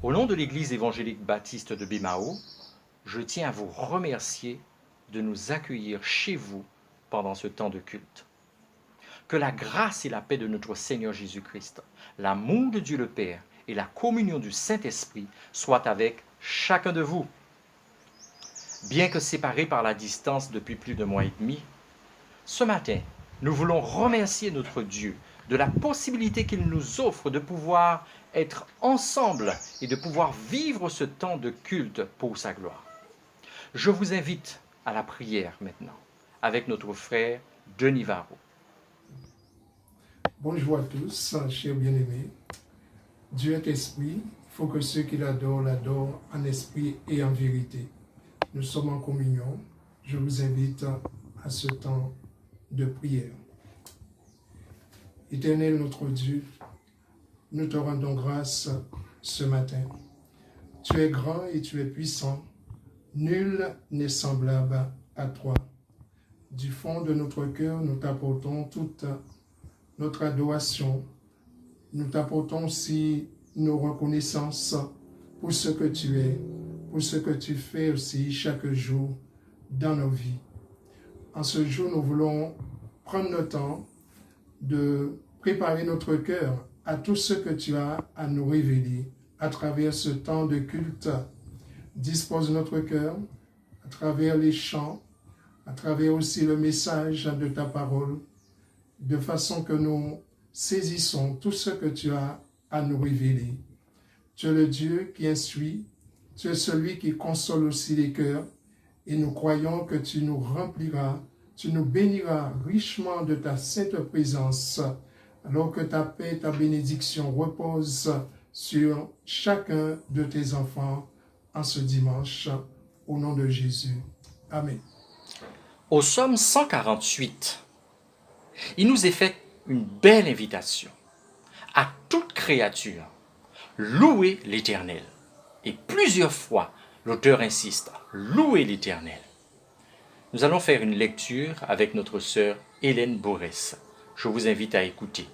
Au nom de l'Église évangélique baptiste de Bémao, je tiens à vous remercier de nous accueillir chez vous pendant ce temps de culte. Que la grâce et la paix de notre Seigneur Jésus-Christ, l'amour de Dieu le Père et la communion du Saint-Esprit soient avec chacun de vous. Bien que séparés par la distance depuis plus d'1 mois et demi, ce matin, nous voulons remercier notre Dieu de la possibilité qu'il nous offre de pouvoir être ensemble et de pouvoir vivre ce temps de culte pour sa gloire. Je vous invite à la prière maintenant avec notre frère Denis Varro. Bonjour à tous, chers bien-aimés. Dieu est esprit, il faut que ceux qui l'adorent l'adorent en esprit et en vérité. Nous sommes en communion. Je vous invite à ce temps de prière. Éternel notre Dieu, nous te rendons grâce ce matin. Tu es grand et tu es puissant. Nul n'est semblable à toi. Du fond de notre cœur, nous t'apportons toute notre adoration. Nous t'apportons aussi nos reconnaissances pour ce que tu es, pour ce que tu fais aussi chaque jour dans nos vies. En ce jour, nous voulons prendre le temps de préparer notre cœur à tout ce que tu as à nous révéler à travers ce temps de culte. Dispose notre cœur à travers les chants, à travers aussi le message de ta parole, de façon que nous saisissons tout ce que tu as à nous révéler. Tu es le Dieu qui instruit, tu es celui qui console aussi les cœurs, et nous croyons que tu nous rempliras, tu nous béniras richement de ta sainte présence, alors que ta paix et ta bénédiction reposent sur chacun de tes enfants en ce dimanche, au nom de Jésus. Amen. Au psaume 148, il nous est fait une belle invitation à toute créature. Louez l'Éternel. Et plusieurs fois, l'auteur insiste, louez l'Éternel. Nous allons faire une lecture avec notre sœur Hélène Borès. Je vous invite à écouter.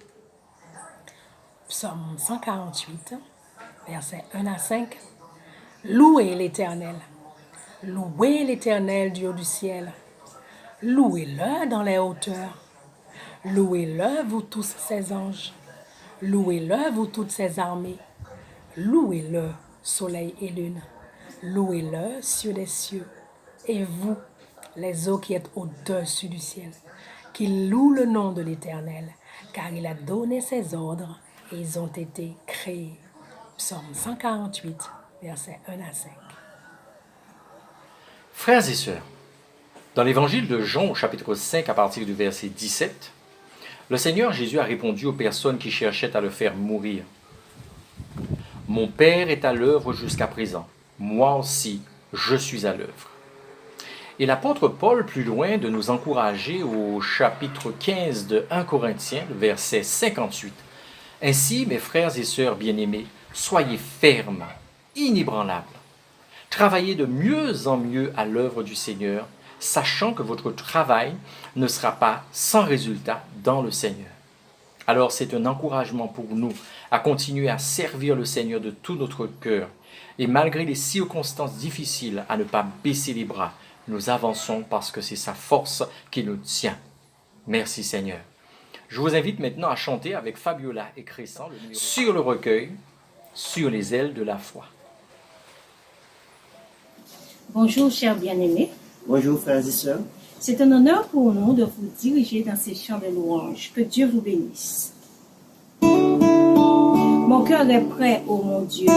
Psaume 148, versets 1 à 5. Louez l'Éternel. Louez l'Éternel, Dieu du ciel. Louez-le dans les hauteurs. Louez-le, vous tous ses anges. Louez-le, vous toutes ses armées. Louez-le, soleil et lune. Louez-le, cieux des cieux. Et vous, les eaux qui êtes au-dessus du ciel, qui louent le nom de l'Éternel, car il a donné ses ordres et ils ont été créés. Psaume 148, versets 1 à 5. Frères et sœurs, dans l'évangile de Jean au chapitre 5 à partir du verset 17, le Seigneur Jésus a répondu aux personnes qui cherchaient à le faire mourir. « Mon Père est à l'œuvre jusqu'à présent. Moi aussi, je suis à l'œuvre. » Et l'apôtre Paul, plus loin, de nous encourager au chapitre 15 de 1 Corinthiens, le verset 58. « Ainsi, mes frères et sœurs bien-aimés, soyez fermes, inébranlables. Travaillez de mieux en mieux à l'œuvre du Seigneur, sachant que votre travail ne sera pas sans résultat dans le Seigneur. » Alors c'est un encouragement pour nous à continuer à servir le Seigneur de tout notre cœur. Et malgré les circonstances difficiles, à ne pas baisser les bras. Nous avançons parce que c'est sa force qui nous tient. Merci Seigneur. Je vous invite maintenant à chanter avec Fabiola et Crescent le numéro sur le recueil, sur les ailes de la foi. Bonjour chers bien-aimés. Bonjour frères et sœurs. C'est un honneur pour nous de vous diriger dans ces chants de louanges. Que Dieu vous bénisse. Mon cœur est prêt, ô mon Dieu.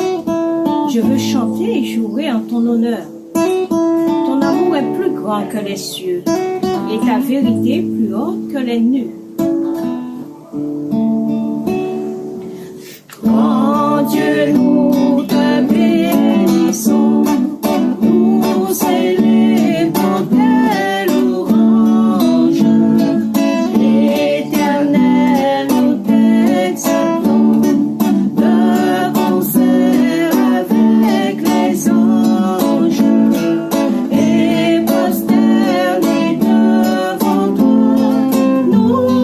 Je veux chanter et jouer en ton honneur. Ton amour est plus grand que les cieux et ta vérité plus haute que les nues. Grand Dieu, nous te bénissons. Nous célébrons tes louanges. L'Éternel, nous t'exaltons. De concert avec les anges. Et prosternés devant toi, nous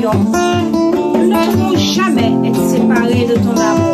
voyons, nous ne pourrons jamais être séparés de ton amour.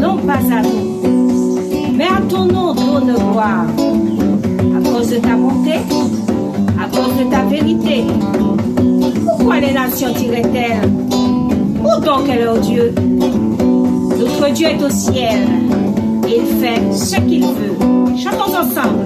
Non pas à nous, mais à ton nom trône gloire, à cause de ta bonté, à cause de ta vérité. Pourquoi les nations tirent-elles? Où donc est leur Dieu? Notre Dieu est au ciel, et il fait ce qu'il veut. Chantons ensemble.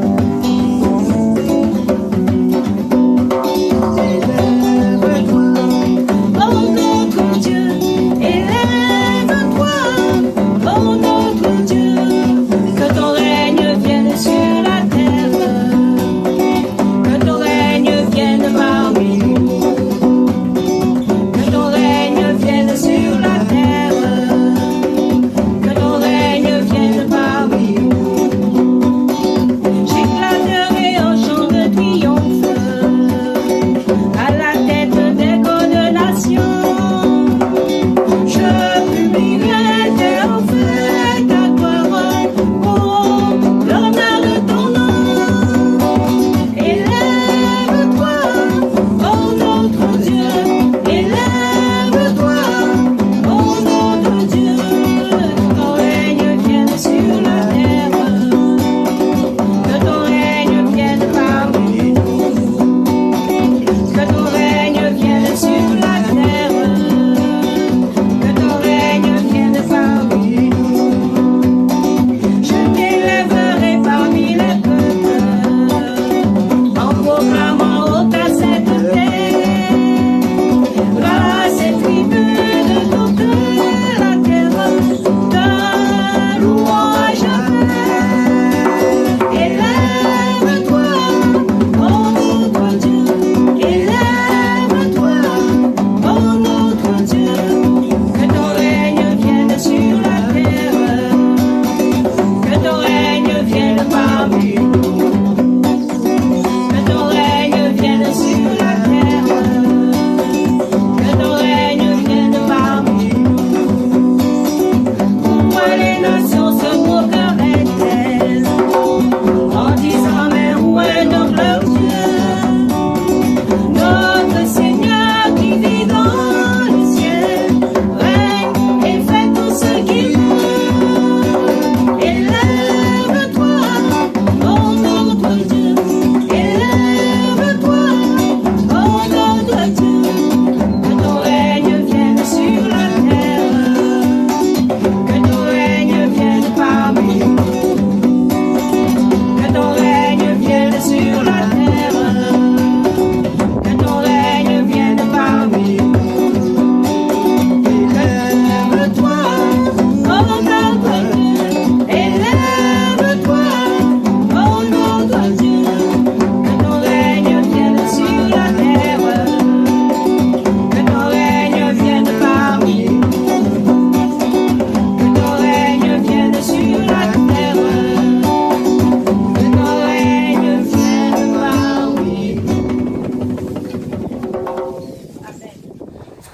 J'éclate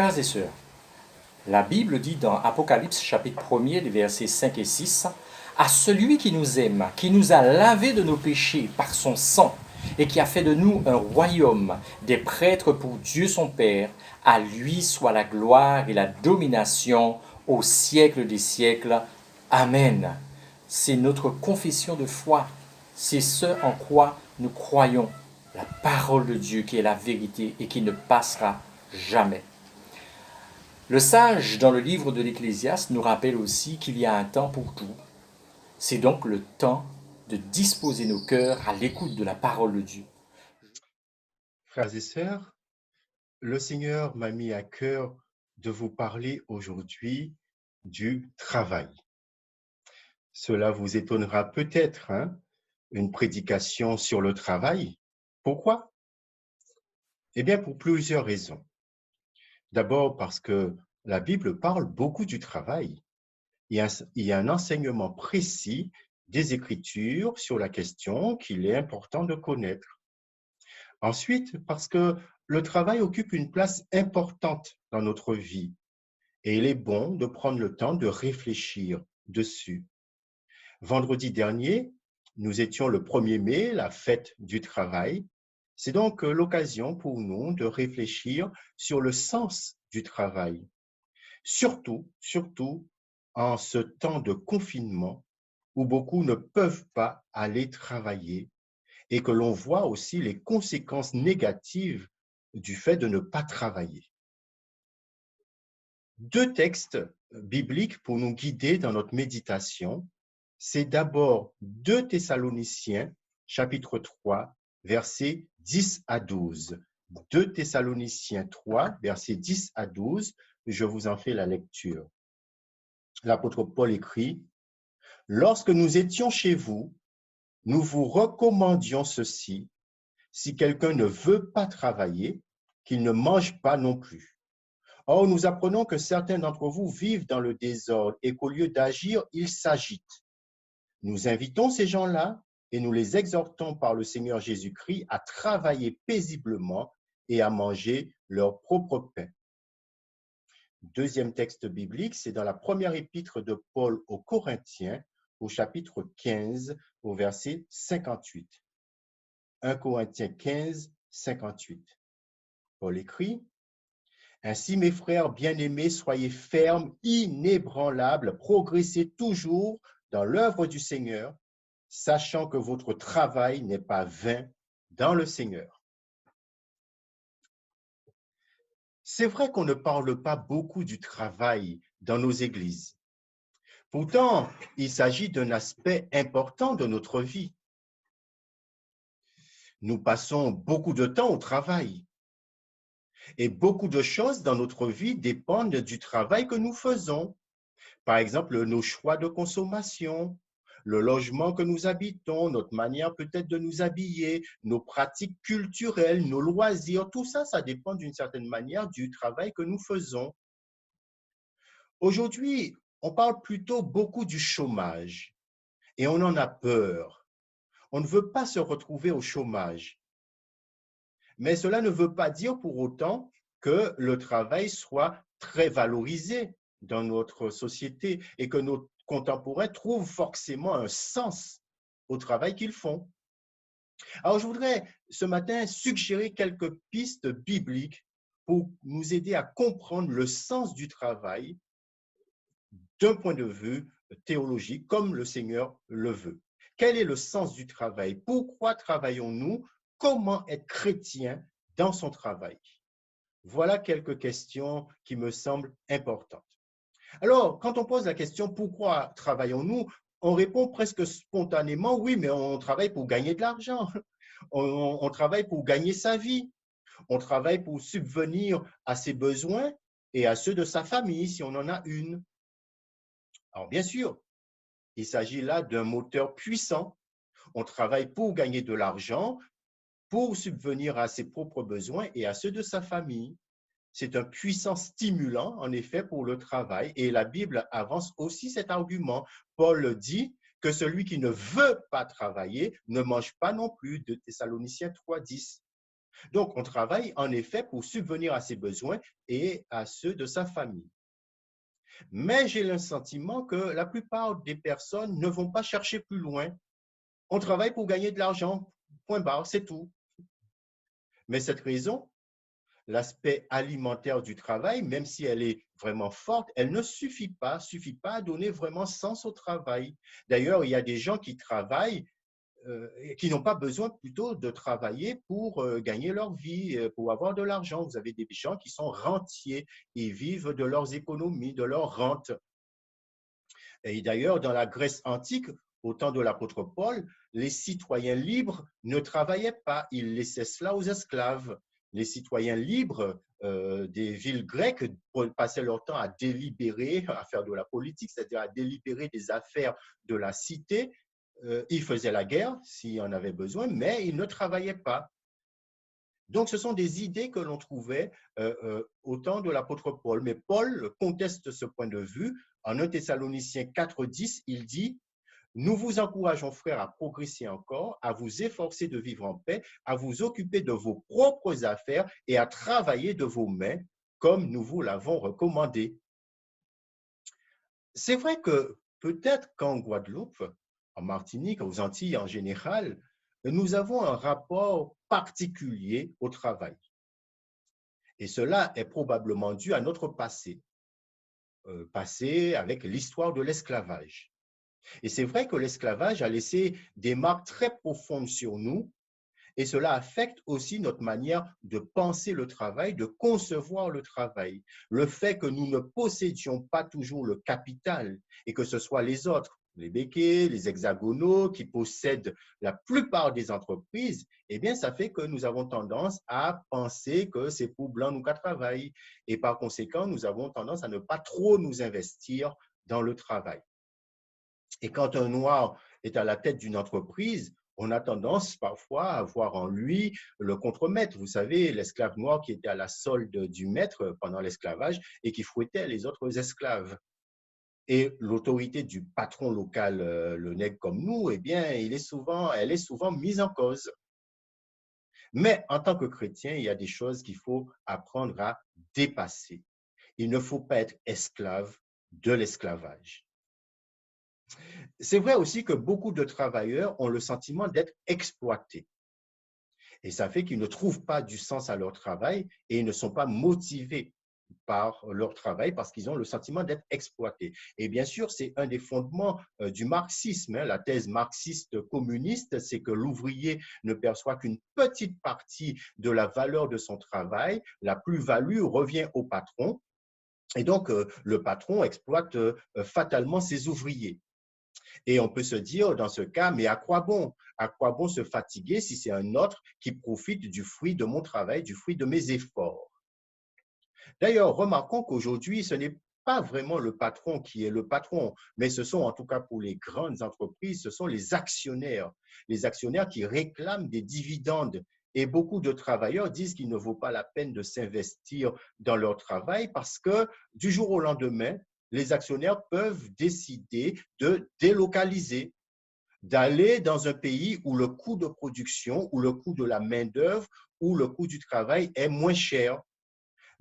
Frères et sœurs, la Bible dit dans Apocalypse chapitre 1er, les versets 5 et 6, « À celui qui nous aime, qui nous a lavés de nos péchés par son sang, et qui a fait de nous un royaume, des prêtres pour Dieu son Père, à lui soit la gloire et la domination au siècle des siècles. Amen. » C'est notre confession de foi. C'est ce en quoi nous croyons, la parole de Dieu qui est la vérité et qui ne passera jamais. Le sage, dans le livre de l'Ecclésiaste, nous rappelle aussi qu'il y a un temps pour tout. C'est donc le temps de disposer nos cœurs à l'écoute de la parole de Dieu. Frères et sœurs, le Seigneur m'a mis à cœur de vous parler aujourd'hui du travail. Cela vous étonnera peut-être, une prédication sur le travail. Pourquoi? Eh bien, pour plusieurs raisons. D'abord parce que la Bible parle beaucoup du travail. Il y a un enseignement précis des Écritures sur la question qu'il est important de connaître. Ensuite, parce que le travail occupe une place importante dans notre vie et il est bon de prendre le temps de réfléchir dessus. Vendredi dernier, nous étions le 1er mai, la fête du travail. C'est donc l'occasion pour nous de réfléchir sur le sens du travail. Surtout en ce temps de confinement où beaucoup ne peuvent pas aller travailler et que l'on voit aussi les conséquences négatives du fait de ne pas travailler. 2 textes bibliques pour nous guider dans notre méditation. C'est d'abord 2 Thessaloniciens, chapitre 3, versets 10 à 12. 2 Thessaloniciens 3, versets 10 à 12, je vous en fais la lecture. L'apôtre Paul écrit, « Lorsque nous étions chez vous, nous vous recommandions ceci, si quelqu'un ne veut pas travailler, qu'il ne mange pas non plus. Or, nous apprenons que certains d'entre vous vivent dans le désordre et qu'au lieu d'agir, ils s'agitent. Nous invitons ces gens-là et nous les exhortons par le Seigneur Jésus-Christ à travailler paisiblement et à manger leur propre pain. » Deuxième texte biblique, c'est dans la première épître de Paul aux Corinthiens, au chapitre 15, au verset 58. 1 Corinthiens 15, 58. Paul écrit, « Ainsi, mes frères bien-aimés, soyez fermes, inébranlables, progressez toujours dans l'œuvre du Seigneur, sachant que votre travail n'est pas vain dans le Seigneur. » C'est vrai qu'on ne parle pas beaucoup du travail dans nos églises. Pourtant, il s'agit d'un aspect important de notre vie. Nous passons beaucoup de temps au travail et beaucoup de choses dans notre vie dépendent du travail que nous faisons. Par exemple, nos choix de consommation, le logement que nous habitons, notre manière peut-être de nous habiller, nos pratiques culturelles, nos loisirs, tout ça, ça dépend d'une certaine manière du travail que nous faisons. Aujourd'hui, on parle plutôt beaucoup du chômage et on en a peur. On ne veut pas se retrouver au chômage. Mais cela ne veut pas dire pour autant que le travail soit très valorisé dans notre société et que nos contemporains trouvent forcément un sens au travail qu'ils font. Alors, je voudrais ce matin suggérer quelques pistes bibliques pour nous aider à comprendre le sens du travail d'un point de vue théologique, comme le Seigneur le veut. Quel est le sens du travail? Pourquoi travaillons-nous? Comment être chrétien dans son travail? Voilà quelques questions qui me semblent importantes. Alors, quand on pose la question « Pourquoi travaillons-nous ?» on répond presque spontanément « Oui, mais on travaille pour gagner de l'argent. On travaille pour gagner sa vie. On travaille pour subvenir à ses besoins et à ceux de sa famille, si on en a une. » Alors, bien sûr, il s'agit là d'un moteur puissant. On travaille pour gagner de l'argent, pour subvenir à ses propres besoins et à ceux de sa famille. C'est un puissant stimulant, en effet, pour le travail. Et la Bible avance aussi cet argument. Paul dit que celui qui ne veut pas travailler ne mange pas non plus, de Thessaloniciens 3, 10. Donc, on travaille en effet pour subvenir à ses besoins et à ceux de sa famille. Mais j'ai le sentiment que la plupart des personnes ne vont pas chercher plus loin. On travaille pour gagner de l'argent, point barre, c'est tout. Mais cette raison, l'aspect alimentaire du travail, même si elle est vraiment forte, elle ne suffit pas à donner vraiment sens au travail. D'ailleurs, il y a des gens qui travaillent qui n'ont pas besoin plutôt de travailler pour gagner leur vie, pour avoir de l'argent. Vous avez des gens qui sont rentiers, ils vivent de leurs économies, de leurs rentes. Et d'ailleurs, dans la Grèce antique, au temps de l'apôtre Paul, les citoyens libres ne travaillaient pas, ils laissaient cela aux esclaves. Les citoyens libres des villes grecques passaient leur temps à délibérer, à faire de la politique, c'est-à-dire à délibérer des affaires de la cité. Ils faisaient la guerre s'il en avait besoin, mais ils ne travaillaient pas. Donc, ce sont des idées que l'on trouvait au temps de l'apôtre Paul. Mais Paul conteste ce point de vue. En 1 Thessaloniciens 4:10, il dit « Nous vous encourageons, frères, à progresser encore, à vous efforcer de vivre en paix, à vous occuper de vos propres affaires et à travailler de vos mains, comme nous vous l'avons recommandé. » C'est vrai que peut-être qu'en Guadeloupe, en Martinique, aux Antilles en général, nous avons un rapport particulier au travail. Et cela est probablement dû à notre passé, passé avec l'histoire de l'esclavage. Et c'est vrai que l'esclavage a laissé des marques très profondes sur nous, et cela affecte aussi notre manière de penser le travail, de concevoir le travail. Le fait que nous ne possédions pas toujours le capital et que ce soit les autres, les béquets, les hexagonaux qui possèdent la plupart des entreprises, eh bien, ça fait que nous avons tendance à penser que c'est pour blanc nous qu'à travailler. Et par conséquent, nous avons tendance à ne pas trop nous investir dans le travail. Et quand un noir est à la tête d'une entreprise, on a tendance parfois à voir en lui le contremaître. Vous savez, l'esclave noir qui était à la solde du maître pendant l'esclavage et qui fouettait les autres esclaves. Et l'autorité du patron local, le nègre comme nous, eh bien, elle est souvent mise en cause. Mais en tant que chrétien, il y a des choses qu'il faut apprendre à dépasser. Il ne faut pas être esclave de l'esclavage. C'est vrai aussi que beaucoup de travailleurs ont le sentiment d'être exploités. Et ça fait qu'ils ne trouvent pas du sens à leur travail et ils ne sont pas motivés par leur travail parce qu'ils ont le sentiment d'être exploités. Et bien sûr, c'est un des fondements du marxisme. La thèse marxiste communiste, c'est que l'ouvrier ne perçoit qu'une petite partie de la valeur de son travail. La plus-value revient au patron. Et donc, le patron exploite fatalement ses ouvriers. Et on peut se dire dans ce cas, mais à quoi bon? À quoi bon se fatiguer si c'est un autre qui profite du fruit de mon travail, du fruit de mes efforts? D'ailleurs, remarquons qu'aujourd'hui, ce n'est pas vraiment le patron qui est le patron, mais ce sont, en tout cas pour les grandes entreprises, ce sont les actionnaires qui réclament des dividendes. Et beaucoup de travailleurs disent qu'il ne vaut pas la peine de s'investir dans leur travail parce que du jour au lendemain, les actionnaires peuvent décider de délocaliser, d'aller dans un pays où le coût de production, où le coût de la main-d'œuvre, où le coût du travail est moins cher.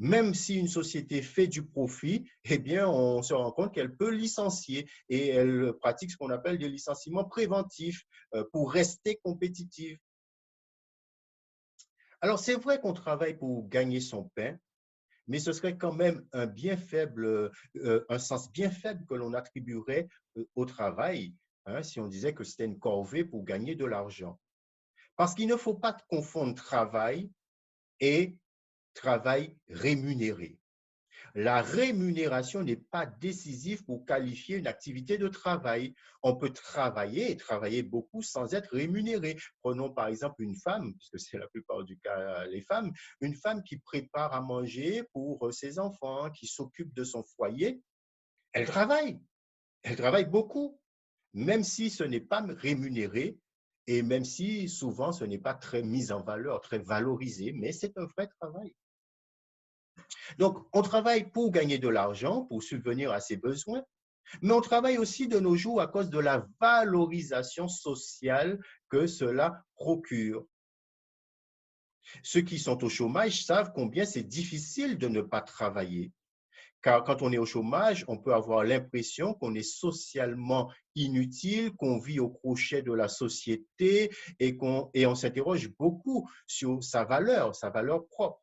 Même si une société fait du profit, eh bien, on se rend compte qu'elle peut licencier et elle pratique ce qu'on appelle des licenciements préventifs pour rester compétitive. Alors, c'est vrai qu'on travaille pour gagner son pain, mais ce serait quand même un sens bien faible que l'on attribuerait au travail, si on disait que c'était une corvée pour gagner de l'argent. Parce qu'il ne faut pas confondre travail et travail rémunéré. La rémunération n'est pas décisive pour qualifier une activité de travail. On peut travailler et travailler beaucoup sans être rémunéré. Prenons par exemple une femme, puisque c'est la plupart du cas les femmes, une femme qui prépare à manger pour ses enfants, qui s'occupe de son foyer. Elle travaille beaucoup, même si ce n'est pas rémunéré et même si souvent ce n'est pas très mis en valeur, très valorisé, mais c'est un vrai travail. Donc, on travaille pour gagner de l'argent, pour subvenir à ses besoins, mais on travaille aussi de nos jours à cause de la valorisation sociale que cela procure. Ceux qui sont au chômage savent combien c'est difficile de ne pas travailler. Car quand on est au chômage, on peut avoir l'impression qu'on est socialement inutile, qu'on vit au crochet de la société et on s'interroge beaucoup sur sa valeur propre.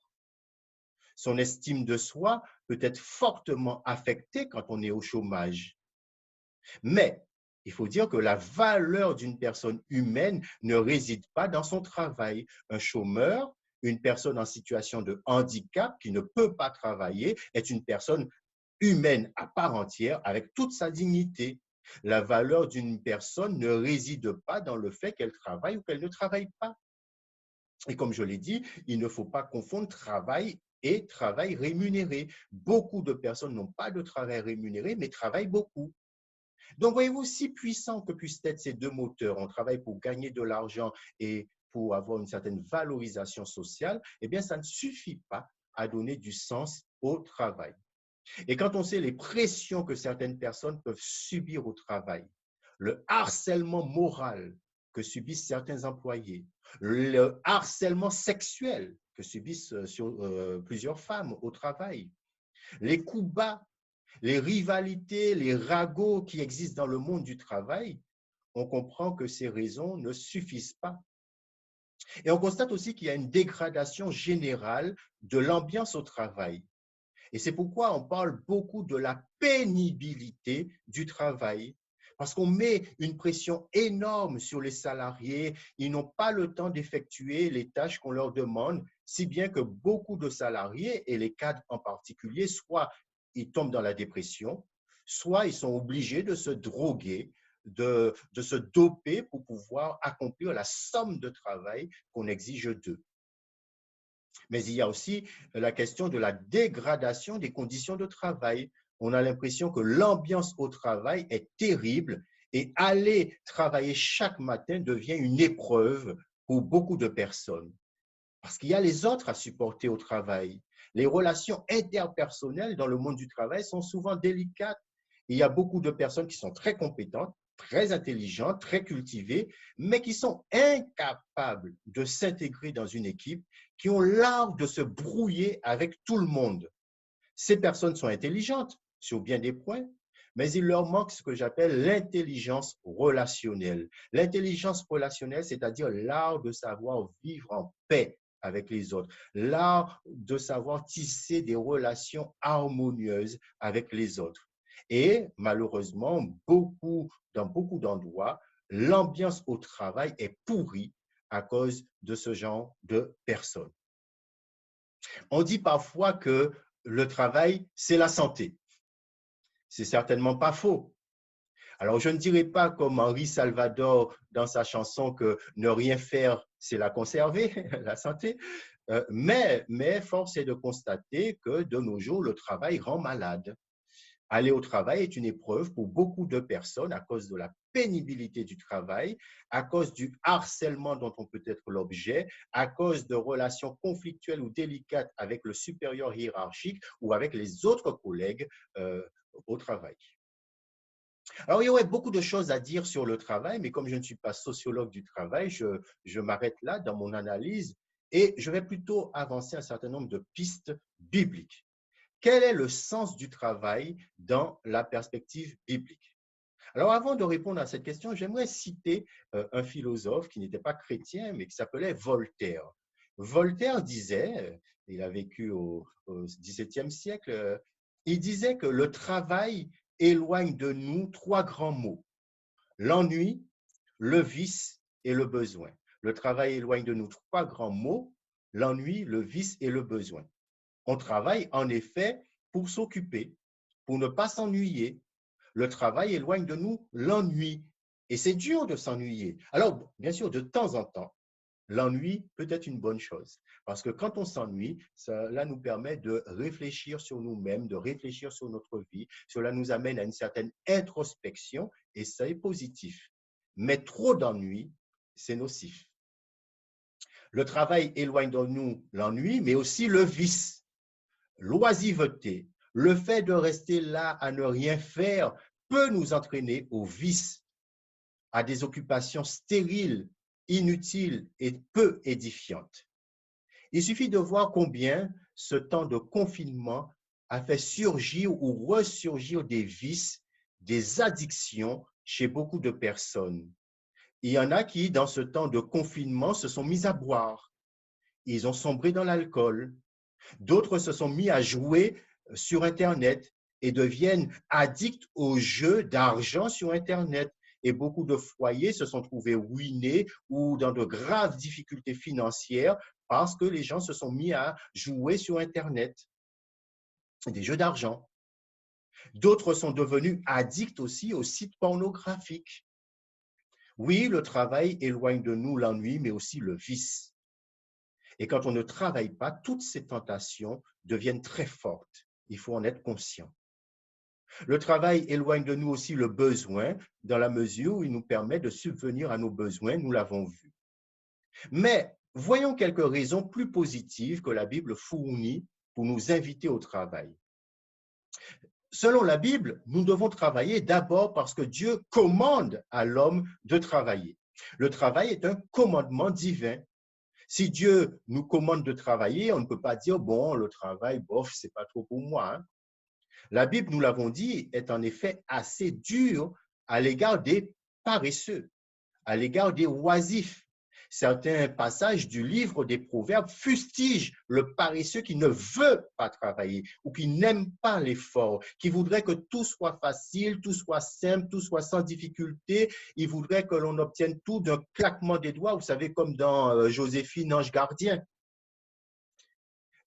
Son estime de soi peut être fortement affectée quand on est au chômage. Mais il faut dire que la valeur d'une personne humaine ne réside pas dans son travail. Un chômeur, une personne en situation de handicap qui ne peut pas travailler, est une personne humaine à part entière avec toute sa dignité. La valeur d'une personne ne réside pas dans le fait qu'elle travaille ou qu'elle ne travaille pas. Et comme je l'ai dit, il ne faut pas confondre travail et travail rémunéré. Beaucoup de personnes n'ont pas de travail rémunéré, mais travaillent beaucoup. Donc, voyez-vous, si puissants que puissent être ces deux moteurs, on travaille pour gagner de l'argent et pour avoir une certaine valorisation sociale, eh bien, ça ne suffit pas à donner du sens au travail. Et quand on sait les pressions que certaines personnes peuvent subir au travail, le harcèlement moral que subissent certains employés, le harcèlement sexuel que subissent plusieurs femmes au travail, les coups bas, les rivalités, les ragots qui existent dans le monde du travail, on comprend que ces raisons ne suffisent pas. Et on constate aussi qu'il y a une dégradation générale de l'ambiance au travail. Et c'est pourquoi on parle beaucoup de la pénibilité du travail, parce qu'on met une pression énorme sur les salariés. Ils n'ont pas le temps d'effectuer les tâches qu'on leur demande, si bien que beaucoup de salariés, et les cadres en particulier, soit ils tombent dans la dépression, soit ils sont obligés de se droguer, de se doper pour pouvoir accomplir la somme de travail qu'on exige d'eux. Mais il y a aussi la question de la dégradation des conditions de travail. On a l'impression que l'ambiance au travail est terrible et aller travailler chaque matin devient une épreuve pour beaucoup de personnes. Parce qu'il y a les autres à supporter au travail. Les relations interpersonnelles dans le monde du travail sont souvent délicates. Il y a beaucoup de personnes qui sont très compétentes, très intelligentes, très cultivées, mais qui sont incapables de s'intégrer dans une équipe, qui ont l'art de se brouiller avec tout le monde. Ces personnes sont intelligentes sur bien des points, mais il leur manque ce que j'appelle l'intelligence relationnelle. L'intelligence relationnelle, c'est-à-dire l'art de savoir vivre en paix avec les autres, l'art de savoir tisser des relations harmonieuses avec les autres. Et malheureusement, dans beaucoup d'endroits, l'ambiance au travail est pourrie à cause de ce genre de personnes. On dit parfois que le travail, c'est la santé. C'est certainement pas faux. Alors, je ne dirais pas comme Henri Salvador dans sa chanson que ne rien faire, c'est la conserver, la santé, mais force est de constater que de nos jours, le travail rend malade. Aller au travail est une épreuve pour beaucoup de personnes à cause de la pénibilité du travail, à cause du harcèlement dont on peut être l'objet, à cause de relations conflictuelles ou délicates avec le supérieur hiérarchique ou avec les autres collègues au travail. Alors, il y aurait beaucoup de choses à dire sur le travail, mais comme je ne suis pas sociologue du travail, je m'arrête là dans mon analyse et je vais plutôt avancer un certain nombre de pistes bibliques. Quel est le sens du travail dans la perspective biblique? Alors, avant de répondre à cette question, j'aimerais citer un philosophe qui n'était pas chrétien, mais qui s'appelait Voltaire. Voltaire disait, il a vécu au XVIIe siècle, il disait que le travail éloigne de nous trois grands maux: l'ennui, le vice et le besoin. Le travail éloigne de nous trois grands maux: l'ennui, le vice et le besoin. On travaille en effet pour s'occuper, pour ne pas s'ennuyer. Le travail éloigne de nous l'ennui et c'est dur de s'ennuyer. Alors, bien sûr, de temps en temps, l'ennui peut être une bonne chose parce que quand on s'ennuie, cela nous permet de réfléchir sur nous-mêmes, de réfléchir sur notre vie. Cela nous amène à une certaine introspection et ça est positif. Mais trop d'ennui, c'est nocif. Le travail éloigne de nous l'ennui, mais aussi le vice. L'oisiveté, le fait de rester là à ne rien faire peut nous entraîner au vice, à des occupations stériles, inutiles et peu édifiantes. Il suffit de voir combien ce temps de confinement a fait surgir ou ressurgir des vices, des addictions chez beaucoup de personnes. Il y en a qui, dans ce temps de confinement, se sont mis à boire. Ils ont sombré dans l'alcool. D'autres se sont mis à jouer sur Internet et deviennent addicts aux jeux d'argent sur Internet. Et beaucoup de foyers se sont trouvés ruinés ou dans de graves difficultés financières parce que les gens se sont mis à jouer sur Internet, des jeux d'argent. D'autres sont devenus addicts aussi aux sites pornographiques. Oui, le travail éloigne de nous l'ennui, mais aussi le vice. Et quand on ne travaille pas, toutes ces tentations deviennent très fortes. Il faut en être conscient. Le travail éloigne de nous aussi le besoin, dans la mesure où il nous permet de subvenir à nos besoins, nous l'avons vu. Mais voyons quelques raisons plus positives que la Bible fournit pour nous inviter au travail. Selon la Bible, nous devons travailler d'abord parce que Dieu commande à l'homme de travailler. Le travail est un commandement divin. Si Dieu nous commande de travailler, on ne peut pas dire, bon, le travail, bof, c'est pas trop pour moi. Hein. La Bible, nous l'avons dit, est en effet assez dure à l'égard des paresseux, à l'égard des oisifs. Certains passages du livre des Proverbes fustigent le paresseux qui ne veut pas travailler ou qui n'aime pas l'effort, qui voudrait que tout soit facile, tout soit simple, tout soit sans difficulté. Il voudrait que l'on obtienne tout d'un claquement des doigts, vous savez, comme dans Joséphine, ange gardien.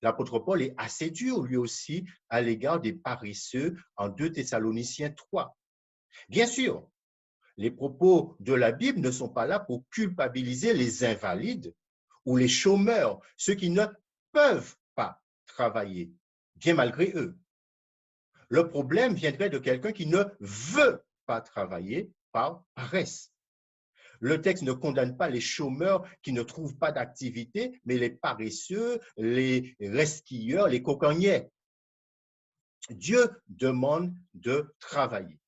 L'apôtre Paul est assez dur, lui aussi, à l'égard des paresseux en 2 Thessaloniciens 3. Bien sûr, les propos de la Bible ne sont pas là pour culpabiliser les invalides ou les chômeurs, ceux qui ne peuvent pas travailler, bien malgré eux. Le problème viendrait de quelqu'un qui ne veut pas travailler par paresse. Le texte ne condamne pas les chômeurs qui ne trouvent pas d'activité, mais les paresseux, les resquilleurs, les cocagnais. Dieu demande de travailler.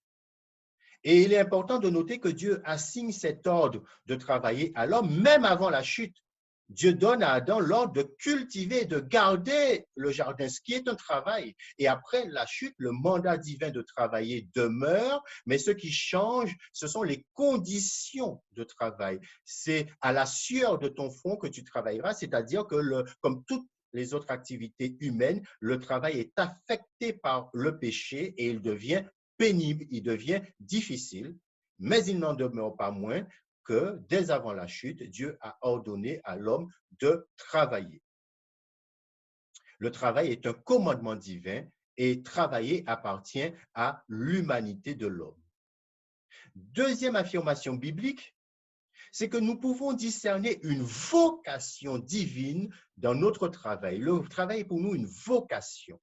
Et il est important de noter que Dieu assigne cet ordre de travailler à l'homme, même avant la chute. Dieu donne à Adam l'ordre de cultiver, de garder le jardin, ce qui est un travail. Et après la chute, le mandat divin de travailler demeure, mais ce qui change, ce sont les conditions de travail. C'est à la sueur de ton front que tu travailleras, c'est-à-dire que, comme toutes les autres activités humaines, le travail est affecté par le péché et il devient pénible, il devient difficile, mais il n'en demeure pas moins que dès avant la chute, Dieu a ordonné à l'homme de travailler. Le travail est un commandement divin et travailler appartient à l'humanité de l'homme. Deuxième affirmation biblique, c'est que nous pouvons discerner une vocation divine dans notre travail. Le travail est pour nous une vocation.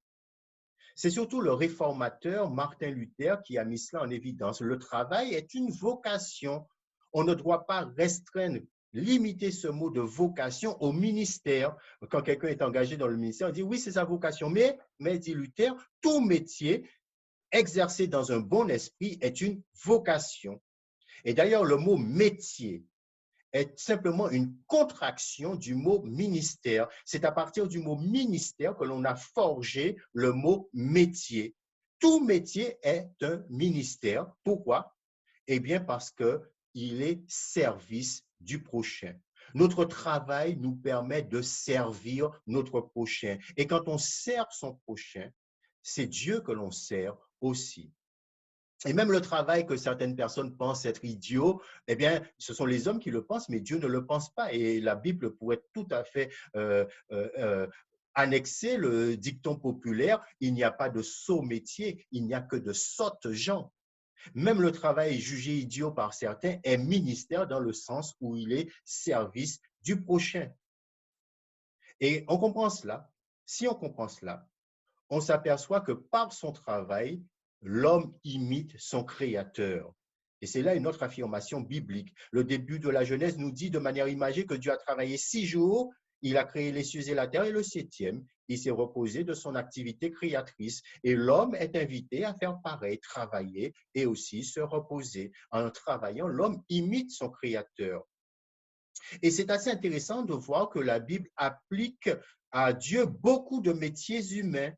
C'est surtout le réformateur Martin Luther qui a mis cela en évidence. Le travail est une vocation. On ne doit pas restreindre, limiter ce mot de vocation au ministère. Quand quelqu'un est engagé dans le ministère, on dit oui, c'est sa vocation. Mais dit Luther, tout métier exercé dans un bon esprit est une vocation. Et d'ailleurs, le mot métier est simplement une contraction du mot ministère. C'est à partir du mot ministère que l'on a forgé le mot métier. Tout métier est un ministère. Pourquoi? Eh bien, parce qu'il est service du prochain. Notre travail nous permet de servir notre prochain. Et quand on sert son prochain, c'est Dieu que l'on sert aussi. Et même le travail que certaines personnes pensent être idiot, eh bien, ce sont les hommes qui le pensent, mais Dieu ne le pense pas. Et la Bible pourrait tout à fait annexer le dicton populaire, il n'y a pas de sot métier, il n'y a que de sottes gens. Même le travail jugé idiot par certains est ministère dans le sens où il est service du prochain. Et on comprend cela. Si on comprend cela, on s'aperçoit que par son travail, l'homme imite son créateur. Et c'est là une autre affirmation biblique. Le début de la Genèse nous dit de manière imagée que Dieu a travaillé 6 jours, il a créé les cieux et la terre, et le 7e, il s'est reposé de son activité créatrice. Et l'homme est invité à faire pareil, travailler et aussi se reposer. En travaillant, l'homme imite son créateur. Et c'est assez intéressant de voir que la Bible applique à Dieu beaucoup de métiers humains.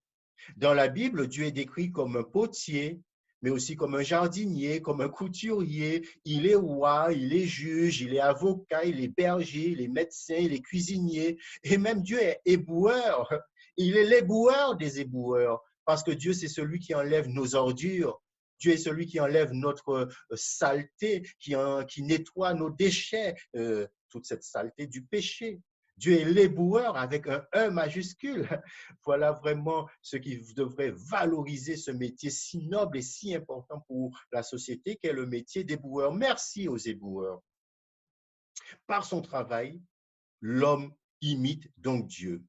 Dans la Bible, Dieu est décrit comme un potier, mais aussi comme un jardinier, comme un couturier. Il est roi, il est juge, il est avocat, il est berger, il est médecin, il est cuisinier. Et même Dieu est éboueur. Il est l'éboueur des éboueurs, parce que Dieu, c'est celui qui enlève nos ordures. Dieu est celui qui enlève notre saleté, qui nettoie nos déchets, toute cette saleté du péché. Dieu est l'éboueur avec un E majuscule. Voilà vraiment ce qui devrait valoriser ce métier si noble et si important pour la société qu'est le métier d'éboueur. Merci aux éboueurs. Par son travail, l'homme imite donc Dieu.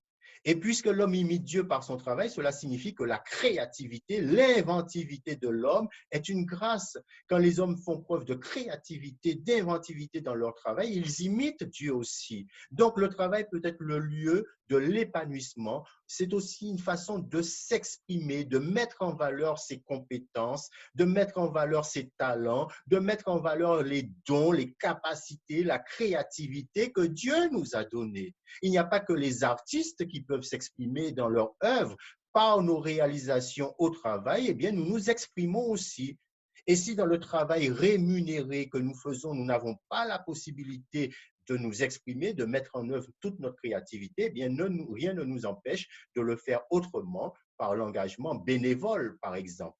Et puisque l'homme imite Dieu par son travail, cela signifie que la créativité, l'inventivité de l'homme est une grâce. Quand les hommes font preuve de créativité, d'inventivité dans leur travail, ils imitent Dieu aussi. Donc le travail peut être le lieu de l'épanouissement. C'est aussi une façon de s'exprimer, de mettre en valeur ses compétences, de mettre en valeur ses talents, de mettre en valeur les dons, les capacités, la créativité que Dieu nous a donnés. Il n'y a pas que les artistes qui peuvent s'exprimer dans leur œuvre. Par nos réalisations au travail, eh bien, nous nous exprimons aussi. Et si dans le travail rémunéré que nous faisons, nous n'avons pas la possibilité de nous exprimer, de mettre en œuvre toute notre créativité, eh bien, rien ne nous empêche de le faire autrement par l'engagement bénévole, par exemple.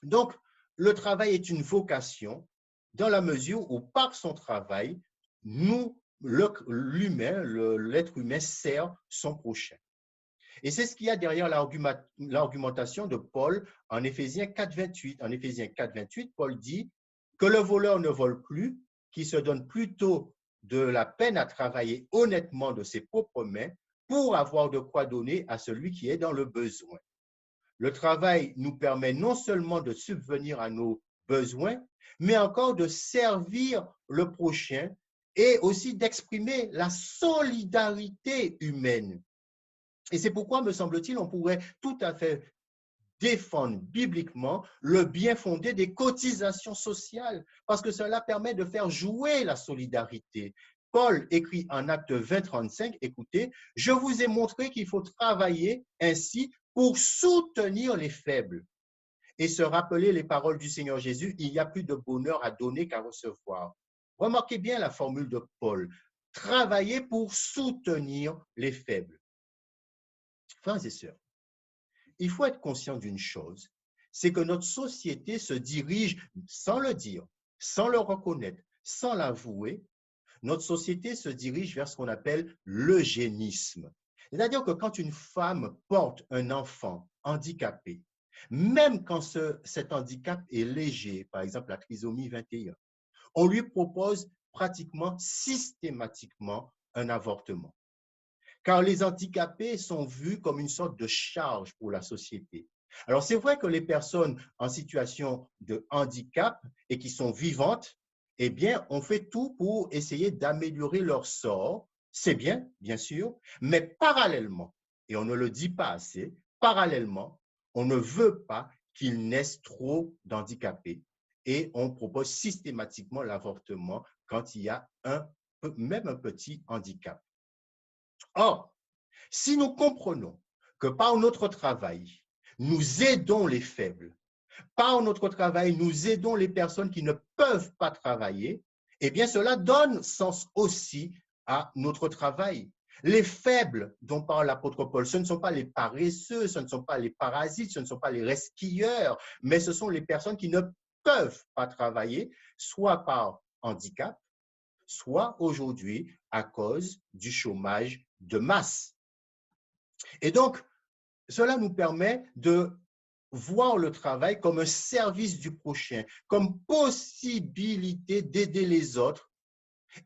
Donc, le travail est une vocation dans la mesure où, par son travail, l'être humain sert son prochain. Et c'est ce qu'il y a derrière l'argumentation de Paul en Éphésiens 4,28. En Éphésiens 4,28, Paul dit que le voleur ne vole plus, qu'il se donne plutôt de la peine à travailler honnêtement de ses propres mains pour avoir de quoi donner à celui qui est dans le besoin. Le travail nous permet non seulement de subvenir à nos besoins, mais encore de servir le prochain et aussi d'exprimer la solidarité humaine. Et c'est pourquoi, me semble-t-il, on pourrait tout à fait défendre bibliquement le bien fondé des cotisations sociales, parce que cela permet de faire jouer la solidarité. Paul écrit en Actes 20-35, écoutez, « Je vous ai montré qu'il faut travailler ainsi pour soutenir les faibles et se rappeler les paroles du Seigneur Jésus, il y a plus de bonheur à donner qu'à recevoir. » Remarquez bien la formule de Paul, « Travailler pour soutenir les faibles. » Frères et sœurs, il faut être conscient d'une chose, c'est que notre société se dirige, sans le dire, sans le reconnaître, sans l'avouer, notre société se dirige vers ce qu'on appelle l'eugénisme. C'est-à-dire que quand une femme porte un enfant handicapé, même quand cet handicap est léger, par exemple la trisomie 21, on lui propose pratiquement systématiquement un avortement. Car les handicapés sont vus comme une sorte de charge pour la société. Alors, c'est vrai que les personnes en situation de handicap et qui sont vivantes, eh bien, on fait tout pour essayer d'améliorer leur sort. C'est bien, bien sûr, mais parallèlement, et on ne le dit pas assez, parallèlement, on ne veut pas qu'ils naissent trop d'handicapés et on propose systématiquement l'avortement quand il y a même un petit handicap. Or, si nous comprenons que par notre travail, nous aidons les faibles, par notre travail, nous aidons les personnes qui ne peuvent pas travailler, eh bien, cela donne sens aussi à notre travail. Les faibles dont parle l'apôtre Paul, ce ne sont pas les paresseux, ce ne sont pas les parasites, ce ne sont pas les resquilleurs, mais ce sont les personnes qui ne peuvent pas travailler, soit par handicap, soit aujourd'hui à cause du chômage de masse. Et donc, cela nous permet de voir le travail comme un service du prochain, comme possibilité d'aider les autres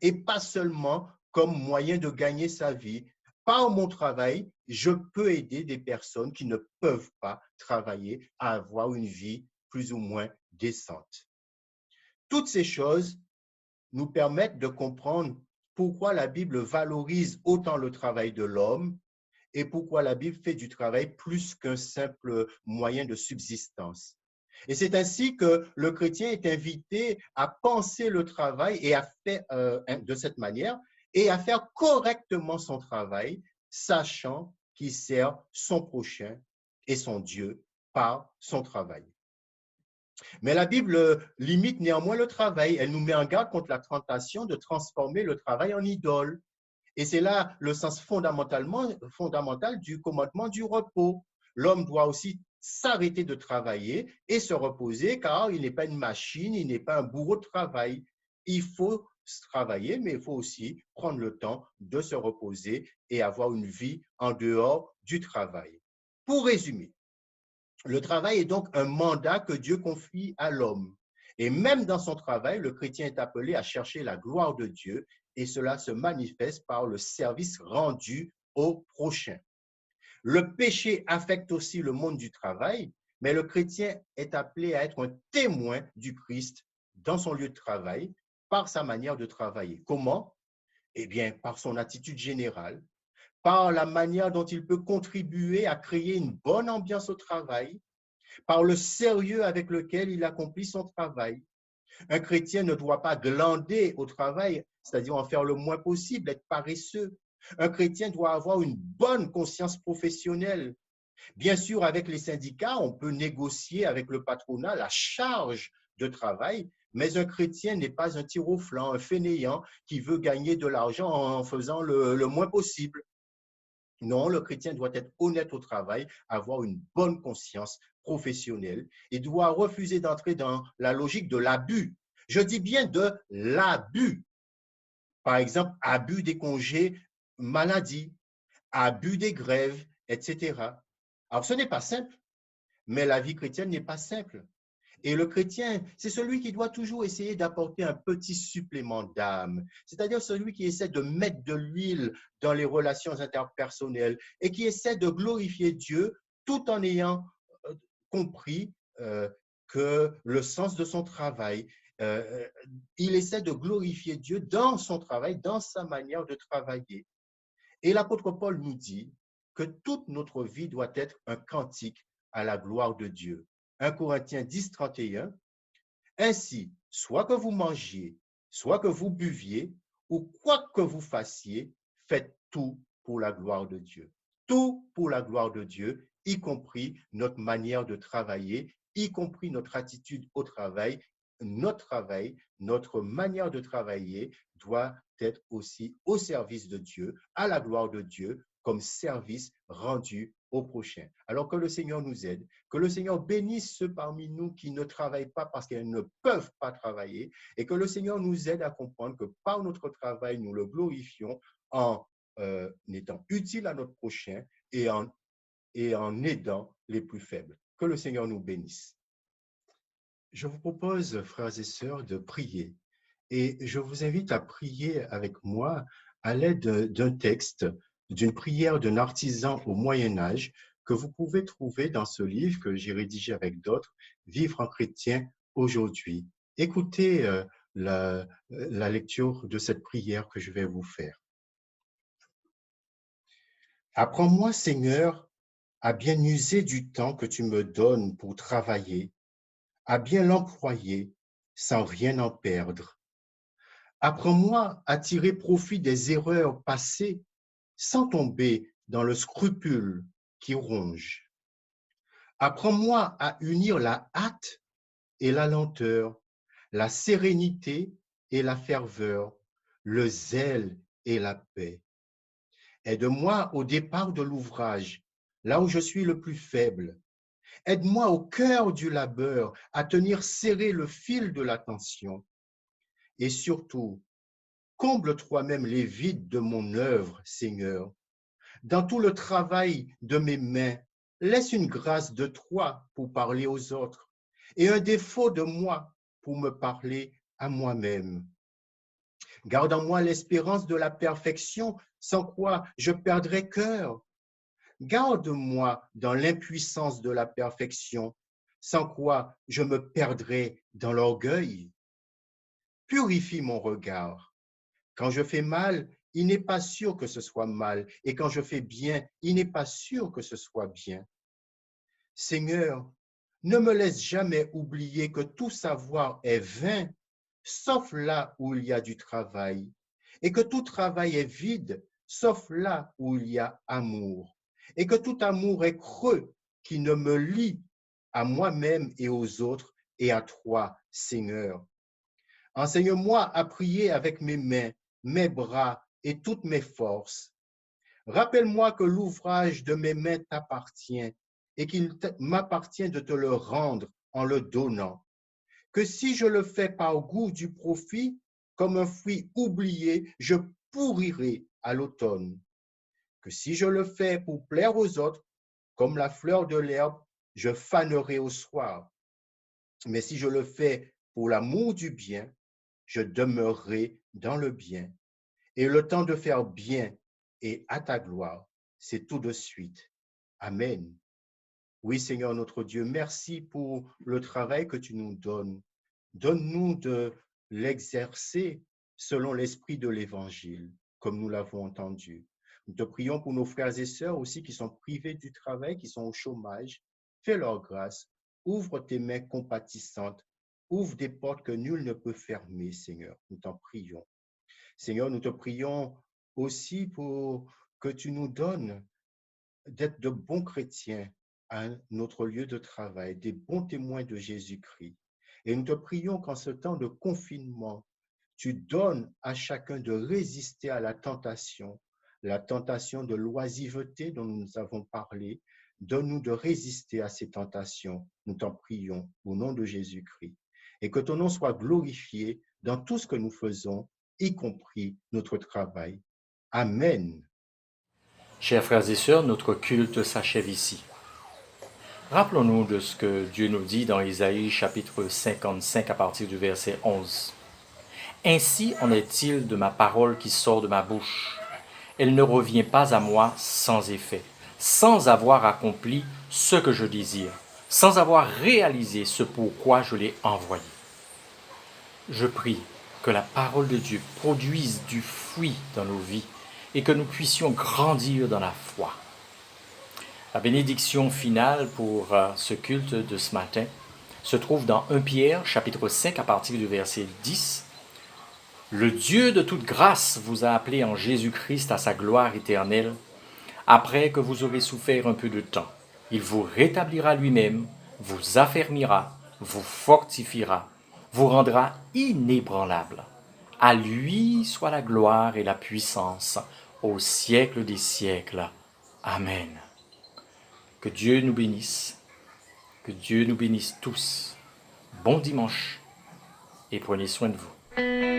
et pas seulement comme moyen de gagner sa vie. Par mon travail, je peux aider des personnes qui ne peuvent pas travailler à avoir une vie plus ou moins décente. Toutes ces choses nous permettent de comprendre pourquoi la Bible valorise autant le travail de l'homme et pourquoi la Bible fait du travail plus qu'un simple moyen de subsistance. Et c'est ainsi que le chrétien est invité à penser le travail et à faire de cette manière et à faire correctement son travail, sachant qu'il sert son prochain et son Dieu par son travail. Mais la Bible limite néanmoins le travail. Elle nous met en garde contre la tentation de transformer le travail en idole. Et c'est là le sens fondamental du commandement du repos. L'homme doit aussi s'arrêter de travailler et se reposer, car il n'est pas une machine, il n'est pas un bourreau de travail. Il faut travailler, mais il faut aussi prendre le temps de se reposer et avoir une vie en dehors du travail. Pour résumer, le travail est donc un mandat que Dieu confie à l'homme. Et même dans son travail, le chrétien est appelé à chercher la gloire de Dieu, et cela se manifeste par le service rendu au prochain. Le péché affecte aussi le monde du travail, mais le chrétien est appelé à être un témoin du Christ dans son lieu de travail par sa manière de travailler. Comment? Eh bien, par son attitude générale, par la manière dont il peut contribuer à créer une bonne ambiance au travail, par le sérieux avec lequel il accomplit son travail. Un chrétien ne doit pas glander au travail, c'est-à-dire en faire le moins possible, être paresseux. Un chrétien doit avoir une bonne conscience professionnelle. Bien sûr, avec les syndicats, on peut négocier avec le patronat la charge de travail, mais un chrétien n'est pas un tir au flanc, un fainéant qui veut gagner de l'argent en faisant le moins possible. Non, le chrétien doit être honnête au travail, avoir une bonne conscience professionnelle et doit refuser d'entrer dans la logique de l'abus. Je dis bien de l'abus. Par exemple, abus des congés maladie, abus des grèves, etc. Alors, ce n'est pas simple, mais la vie chrétienne n'est pas simple. Et le chrétien, c'est celui qui doit toujours essayer d'apporter un petit supplément d'âme, c'est-à-dire celui qui essaie de mettre de l'huile dans les relations interpersonnelles et qui essaie de glorifier Dieu tout en ayant compris que le sens de son travail, il essaie de glorifier Dieu dans son travail, dans sa manière de travailler. Et l'apôtre Paul nous dit que toute notre vie doit être un cantique à la gloire de Dieu. 1 Corinthiens 10, 31, ainsi, soit que vous mangiez, soit que vous buviez, ou quoi que vous fassiez, faites tout pour la gloire de Dieu. Tout pour la gloire de Dieu, y compris notre manière de travailler, y compris notre attitude au travail. Notre manière de travailler doit être aussi au service de Dieu, à la gloire de Dieu, comme service rendu au prochain. Alors que le Seigneur nous aide, que le Seigneur bénisse ceux parmi nous qui ne travaillent pas parce qu'ils ne peuvent pas travailler, et que le Seigneur nous aide à comprendre que par notre travail, nous le glorifions en étant utiles à notre prochain et en aidant les plus faibles. Que le Seigneur nous bénisse. Je vous propose, frères et sœurs, de prier. Et je vous invite à prier avec moi à l'aide d'un texte, d'une prière d'un artisan au Moyen-Âge que vous pouvez trouver dans ce livre que j'ai rédigé avec d'autres, Vivre en chrétien aujourd'hui. Écoutez la lecture de cette prière que je vais vous faire. Apprends-moi, Seigneur, à bien user du temps que tu me donnes pour travailler, à bien l'employer sans rien en perdre. Apprends-moi à tirer profit des erreurs passées sans tomber dans le scrupule qui ronge. Apprends-moi à unir la hâte et la lenteur, la sérénité et la ferveur, le zèle et la paix. Aide-moi au départ de l'ouvrage, là où je suis le plus faible. Aide-moi au cœur du labeur à tenir serré le fil de l'attention. Et surtout, comble toi-même les vides de mon œuvre, Seigneur. Dans tout le travail de mes mains, laisse une grâce de toi pour parler aux autres et un défaut de moi pour me parler à moi-même. Garde en moi l'espérance de la perfection, sans quoi je perdrais cœur. Garde-moi dans l'impuissance de la perfection, sans quoi je me perdrais dans l'orgueil. Purifie mon regard. Quand je fais mal, il n'est pas sûr que ce soit mal, et quand je fais bien, il n'est pas sûr que ce soit bien. Seigneur, Ne me laisse jamais oublier que tout savoir est vain, sauf là où il y a du travail, et que tout travail est vide, sauf là où il y a amour, et que tout amour est creux, qui ne me lie à moi-même et aux autres et à toi, Seigneur. Enseigne-moi à prier avec mes mains, mes bras et toutes mes forces. Rappelle-moi que l'ouvrage de mes mains t'appartient et qu'il m'appartient de te le rendre en le donnant. Que si je le fais par goût du profit, comme un fruit oublié, je pourrirai à l'automne. Que si je le fais pour plaire aux autres, comme la fleur de l'herbe, je fanerai au soir. Mais si je le fais pour l'amour du bien, je demeurerai dans le bien. Et le temps de faire bien et à ta gloire, c'est tout de suite. Amen. Oui, Seigneur notre Dieu, merci pour le travail que tu nous donnes. Donne-nous de l'exercer selon l'esprit de l'Évangile, comme nous l'avons entendu. Nous te prions pour nos frères et sœurs aussi qui sont privés du travail, qui sont au chômage. Fais leur grâce. Ouvre tes mains compatissantes. Ouvre des portes que nul ne peut fermer, Seigneur. Nous t'en prions. Seigneur, nous te prions aussi pour que tu nous donnes d'être de bons chrétiens à notre lieu de travail, des bons témoins de Jésus-Christ. Et nous te prions qu'en ce temps de confinement, tu donnes à chacun de résister à la tentation de l'oisiveté dont nous avons parlé. Donne-nous de résister à ces tentations. Nous t'en prions au nom de Jésus-Christ. Et que ton nom soit glorifié dans tout ce que nous faisons, y compris notre travail. Amen. Chers frères et sœurs, notre culte s'achève ici. Rappelons-nous de ce que Dieu nous dit dans Isaïe chapitre 55 à partir du verset 11. Ainsi en est-il de ma parole qui sort de ma bouche. Elle ne revient pas à moi sans effet, sans avoir accompli ce que je désire, sans avoir réalisé ce pourquoi je l'ai envoyée. Je prie que la parole de Dieu produise du fruit dans nos vies et que nous puissions grandir dans la foi. La bénédiction finale pour ce culte de ce matin se trouve dans 1 Pierre, chapitre 5, à partir du verset 10. Le Dieu de toute grâce vous a appelé en Jésus-Christ à sa gloire éternelle. Après que vous aurez souffert un peu de temps, il vous rétablira lui-même, vous affermira, vous fortifiera, vous rendra inébranlable. À lui soit la gloire et la puissance au siècle des siècles. Amen. Que Dieu nous bénisse. Que Dieu nous bénisse tous. Bon dimanche et prenez soin de vous.